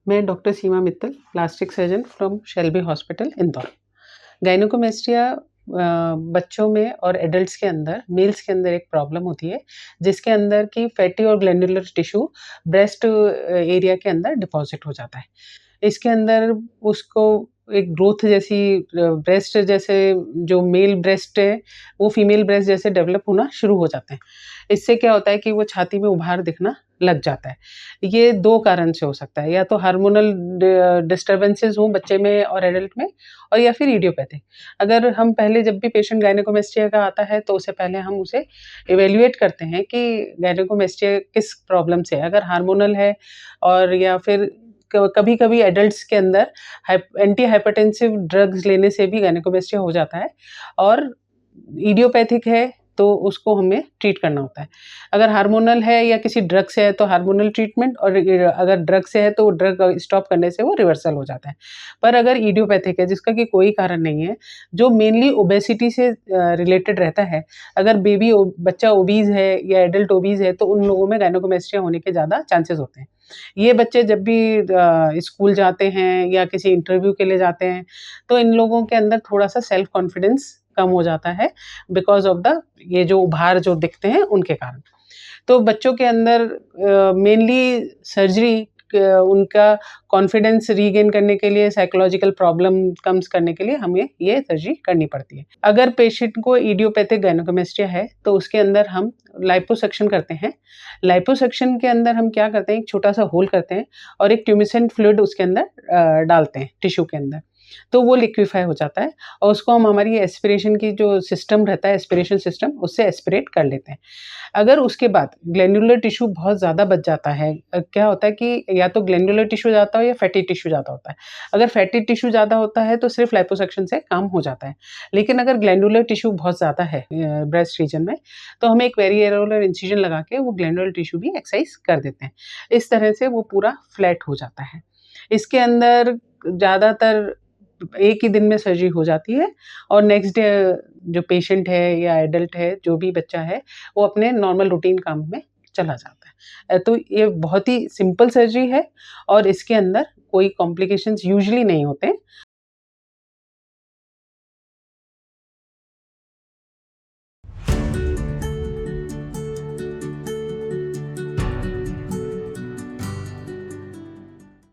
मैं doctor Seema Mittal, plastic surgeon from Shelby hospital, Indore. Gynaecomastia बच्चों में और एडल्ट्स के अंदर, मेल्स के अंदर एक प्रॉब्लम होती है, जिसके अंदर की फैटी और ग्लैंडुलर टिश्यू ब्रेस्ट एरिया के अंदर डिपॉज़िट हो जाता है। इसके अंदर उसको एक ग्रोथ जैसी ब्रेस्ट जैसे जो मेल ब्रेस्ट है, वो फीमेल ब्रेस्ट जैसे डेवलप होना शुरू हो जाते हैं। इससे क्या होता है कि वो छाती में उभार दिखना लग जाता है। ये 2 कारण से हो सकता है, या तो हार्मोनल डिस्टर्बेंसेस हों बच्चे में और एडल्ट में, और या फिर इडियोपैथिक। अगर हम पहले जब भी पेशेंट गायनेकोमेस्टिया का आता है, तो उससे पहले हम उसे इवैल्यूएट करते हैं कि गायनेकोमेस्टिया किस प्रॉब्लम से है। अगर हार्मोनल है और या फिर कभी-कभी एडल्ट्स के अंदर एंटी हाइपरटेंसिव ड्रग्स लेने से भी गायनेकोमेस्टिया हो जाता है, और इडियोपैथिक है तो उसको हमें ट्रीट करना होता है। अगर हार्मोनल है या किसी ड्रग से है तो हार्मोनल ट्रीटमेंट, और अगर ड्रग से है तो ड्रग स्टॉप करने से वो रिवर्सल हो जाता है। पर अगर इडियोपैथिक है जिसका कि कोई कारण नहीं है, जो मेनली ओबेसिटी से रिलेटेड रहता है, अगर बच्चा ओबीज़ है या एडल्ट ओबीज़ है, तो उन लोगों में गायनेकोमेस्टिया होने के ज़्यादा चांसेस होते हैं। ये बच्चे जब भी स्कूल जाते हैं या किसी इंटरव्यू के लिए जाते हैं, तो इन लोगों के अंदर थोड़ा-सा सेल्फ कॉन्फिडेंस कम हो जाता है, बिकॉज़ ऑफ द ये जो उभार जो दिखते हैं उनके कारण। तो बच्चों के अंदर मेनली सर्जरी उनका कॉन्फिडेंस रीगेन करने के लिए, साइकोलॉजिकल प्रॉब्लम कम्स करने के लिए हमें ये सर्जरी करनी पड़ती है। अगर पेशेंट को इडियोपैथिक गायनेकोमेस्टिया है, तो उसके अंदर हम लाइपोसक्शन करते हैं। लाइपोसक्शन के अंदर हम क्या करते हैं, एक छोटा-सा होल करते हैं और एक ट्यूमेसेंट फ्लूइड उसके अंदर डालते हैं, टिश्यू के अंदर। तो वो लिक्विफ़ाई हो जाता है और उसको हम हमारी एस्पिरेशन की जो सिस्टम रहता है, एस्पिरेशन सिस्टम, उससे एस्पिरेट कर लेते हैं। अगर उसके बाद ग्लैंडुलर टिश्यू बहुत ज़्यादा बच जाता है, क्या होता है कि या तो ग्लैंडुलर टिश्यू ज़्यादा हो या फैटी टिश्यू ज़्यादा होता है। अगर फैटी टिश्यू ज़्यादा होता है तो सिर्फ़ लिपोसक्शन से काम हो जाता है। लेकिन अगर ग्लैंडुलर टिश्यू बहुत ज़्यादा है ब्रेस्ट रीजन में, तो हम एक वेरिएबल इंसिजन लगा के वो ग्लैंडुलर टिश्यू भी एक्ससाइज़ कर देते हैं। इस तरह से वो पूरा फ्लैट हो जाता है। इसके अंदर ज़्यादातर एक ही दिन में सर्जरी हो जाती है और नेक्स्ट डे जो पेशेंट है या एडल्ट है, जो भी बच्चा है, वो अपने नॉर्मल रूटीन काम में चला जाता है। तो ये बहुत ही सिंपल सर्जरी है और इसके अंदर कोई कॉम्प्लिकेशंस यूजुअली नहीं होते हैं।